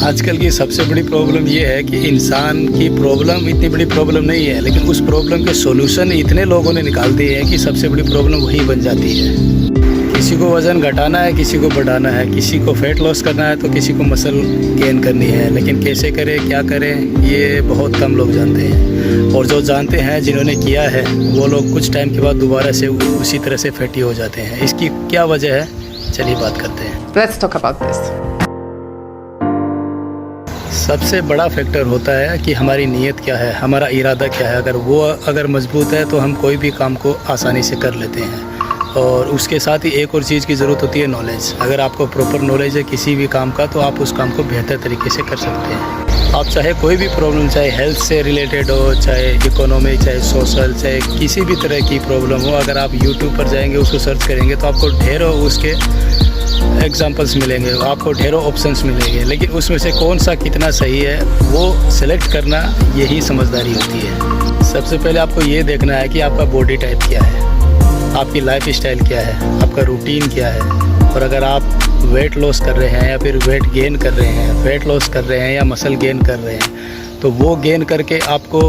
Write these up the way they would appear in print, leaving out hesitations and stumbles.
आजकल की सबसे बड़ी प्रॉब्लम ये है कि इंसान की प्रॉब्लम इतनी बड़ी प्रॉब्लम नहीं है, लेकिन उस प्रॉब्लम के सॉल्यूशन इतने लोगों ने निकाल दिए हैं कि सबसे बड़ी प्रॉब्लम वही बन जाती है। किसी को वज़न घटाना है, किसी को बढ़ाना है, किसी को फैट लॉस करना है, तो किसी को मसल गेन करनी है। लेकिन कैसे करें, क्या करें, ये बहुत कम लोग जानते हैं। और जो जानते हैं, जिन्होंने किया है, वो लोग कुछ टाइम के बाद दोबारा से उसी तरह से फैटी हो जाते हैं। इसकी क्या वजह है, चलिए बात करते हैं। Let's talk about this. सबसे बड़ा फैक्टर होता है कि हमारी नीयत क्या है, हमारा इरादा क्या है। अगर मजबूत है तो हम कोई भी काम को आसानी से कर लेते हैं। और उसके साथ ही एक और चीज़ की ज़रूरत होती है, नॉलेज। अगर आपको प्रॉपर नॉलेज है किसी भी काम का, तो आप उस काम को बेहतर तरीके से कर सकते हैं। आप चाहे कोई भी प्रॉब्लम, चाहे हेल्थ से रिलेटेड हो, चाहे इकोनॉमी, चाहे सोशल, चाहे किसी भी तरह की प्रॉब्लम हो, अगर आप यूट्यूब पर जाएंगे, उसको सर्च करेंगे, तो आपको ढेरों उसके एग्जाम्पल्स मिलेंगे, आपको ढेरों ऑप्शंस मिलेंगे। लेकिन उसमें से कौन सा कितना सही है, वो सिलेक्ट करना, यही समझदारी होती है। सबसे पहले आपको ये देखना है कि आपका बॉडी टाइप क्या है, आपकी लाइफ स्टाइल क्या है, आपका रूटीन क्या है। और अगर आप वेट लॉस कर रहे हैं या फिर वेट गेन कर रहे हैं, फैट लॉस कर रहे हैं या मसल गेन कर रहे हैं, तो वो गेन करके आपको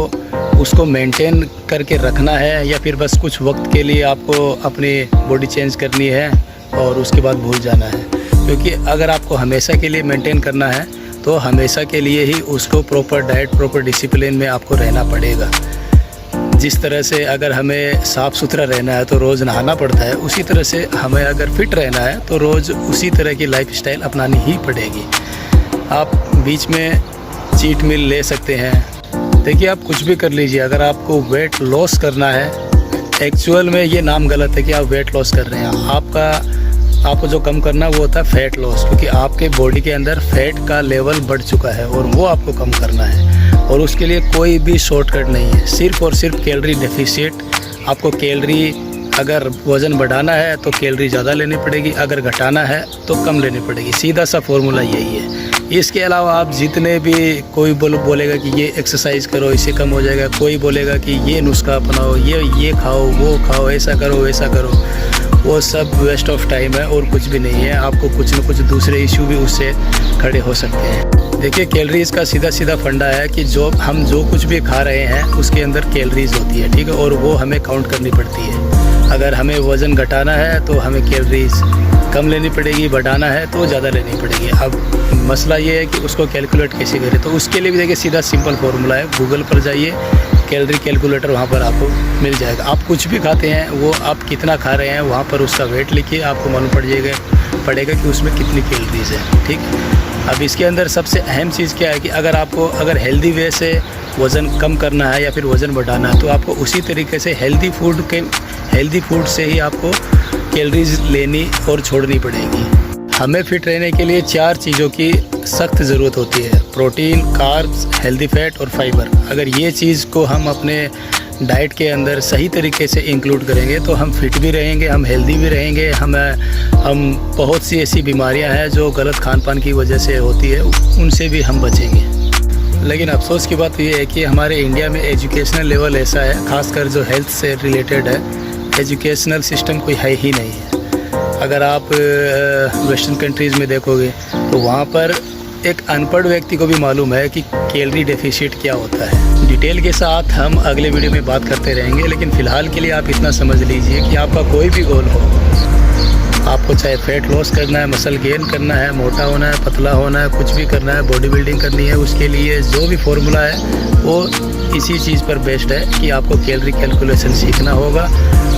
उसको मेंटेन करके रखना है, या फिर बस कुछ वक्त के लिए आपको अपनी बॉडी चेंज करनी है और उसके बाद भूल जाना है। क्योंकि अगर आपको हमेशा के लिए मेंटेन करना है, तो हमेशा के लिए ही उसको प्रॉपर डाइट, प्रॉपर डिसिप्लिन में आपको रहना पड़ेगा। जिस तरह से अगर हमें साफ़ सुथरा रहना है तो रोज़ नहाना पड़ता है, उसी तरह से हमें अगर फिट रहना है तो रोज़ उसी तरह की लाइफ स्टाइल अपनानी ही पड़ेगी। आप बीच में चीट मील ले सकते हैं। देखिए, आप कुछ भी कर लीजिए, अगर आपको वेट लॉस करना है, एक्चुअल में ये नाम गलत है कि आप वेट लॉस कर रहे हैं। आपको जो कम करना है वो होता है फैट लॉस, क्योंकि आपके बॉडी के अंदर फैट का लेवल बढ़ चुका है और वो आपको कम करना है। और उसके लिए कोई भी शॉर्टकट नहीं है, सिर्फ़ और सिर्फ कैलोरी डेफिसिट। आपको कैलोरी, अगर वज़न बढ़ाना है तो कैलोरी ज़्यादा लेनी पड़ेगी, अगर घटाना है तो कम लेनी पड़ेगी। सीधा सा फॉर्मूला यही है। इसके अलावा आप जितने भी, कोई बोलेगा कि ये एक्सरसाइज करो, इससे कम हो जाएगा, कोई बोलेगा कि ये नुस्खा अपनाओ, ये खाओ, वो खाओ, ऐसा करो, वैसा करो, वो सब वेस्ट ऑफ टाइम है और कुछ भी नहीं है। आपको कुछ न कुछ दूसरे इशू भी उससे खड़े हो सकते हैं। देखिए, कैलोरीज़ का सीधा सीधा फंडा है कि हम जो कुछ भी खा रहे हैं उसके अंदर कैलोरीज़ होती है, ठीक है, और वो हमें काउंट करनी पड़ती है। अगर हमें वज़न घटाना है तो हमें कैलोरीज़ कम लेनी पड़ेगी, बढ़ाना है तो ज़्यादा लेनी पड़ेगी। अब मसला ये है कि उसको कैलकुलेट कैसे करें, तो उसके लिए भी देखिए सीधा सिंपल फार्मूला है। गूगल पर जाइए, कैलोरी कैलकुलेटर, वहाँ पर आपको मिल जाएगा। आप कुछ भी खाते हैं, वो आप कितना खा रहे हैं, वहाँ पर उसका वेट लिखिए, आपको मालूम पड़ेगा कि उसमें कितनी कैलोरीज़ है, ठीक। अब इसके अंदर सबसे अहम चीज़ क्या है कि अगर हेल्दी वे से वज़न कम करना है या फिर वज़न बढ़ाना है, तो आपको उसी तरीके से हेल्दी फूड से ही आपको कैलोरीज लेनी और छोड़नी पड़ेगी। हमें फिट रहने के लिए 4 चीज़ों की सख्त ज़रूरत होती है: प्रोटीन, कार्ब्स, हेल्दी फैट और फाइबर। अगर ये चीज़ को हम अपने डाइट के अंदर सही तरीके से इंक्लूड करेंगे तो हम फिट भी रहेंगे, हम हेल्दी भी रहेंगे। हम बहुत सी ऐसी बीमारियां हैं जो गलत खान पान की वजह से होती है, उनसे भी हम बचेंगे। लेकिन अफसोस की बात ये है कि हमारे इंडिया में एजुकेशनल लेवल ऐसा है, खासकर जो हेल्थ से रिलेटेड है, एजुकेशनल सिस्टम कोई है ही नहीं है। अगर आप वेस्टर्न कंट्रीज़ में देखोगे तो वहाँ पर एक अनपढ़ व्यक्ति को भी मालूम है कि कैलोरी डेफिसिट क्या होता है। डिटेल के साथ हम अगले वीडियो में बात करते रहेंगे, लेकिन फ़िलहाल के लिए आप इतना समझ लीजिए कि आपका कोई भी गोल हो, आपको चाहे फैट लॉस करना है, मसल गेन करना है, मोटा होना है, पतला होना है, कुछ भी करना है, बॉडी बिल्डिंग करनी है, उसके लिए जो भी फॉर्मूला है वो इसी चीज़ पर बेस्ड है कि आपको कैलोरी कैलकुलेशन सीखना होगा।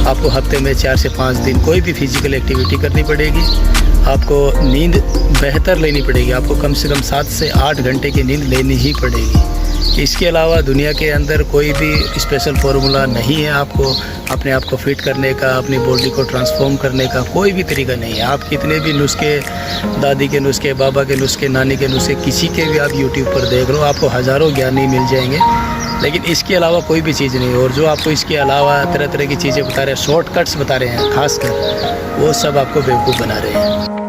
आपको हफ्ते में 4 से 5 दिन कोई भी फिजिकल एक्टिविटी करनी पड़ेगी। आपको नींद बेहतर लेनी पड़ेगी, आपको कम से कम 7 से 8 घंटे की नींद लेनी ही पड़ेगी। इसके अलावा दुनिया के अंदर कोई भी स्पेशल फार्मूला नहीं है। आपको अपने आप को फिट करने का, अपनी बॉडी को ट्रांसफॉर्म करने का कोई भी तरीका नहीं है। आप कितने भी नुस्खे, दादी के नुस्खे, बाबा के नुस्खे, नानी के नुस्खे, किसी के भी आप यूट्यूब पर देख लो, आपको हज़ारों ज्ञानी मिल जाएंगे, लेकिन इसके अलावा कोई भी चीज़ नहीं। और जो आपको इसके अलावा तरह तरह की चीज़ें बता रहे हैं, शॉर्टकट्स बता रहे हैं, खासकर वो सब आपको बेवकूफ़ बना रहे हैं।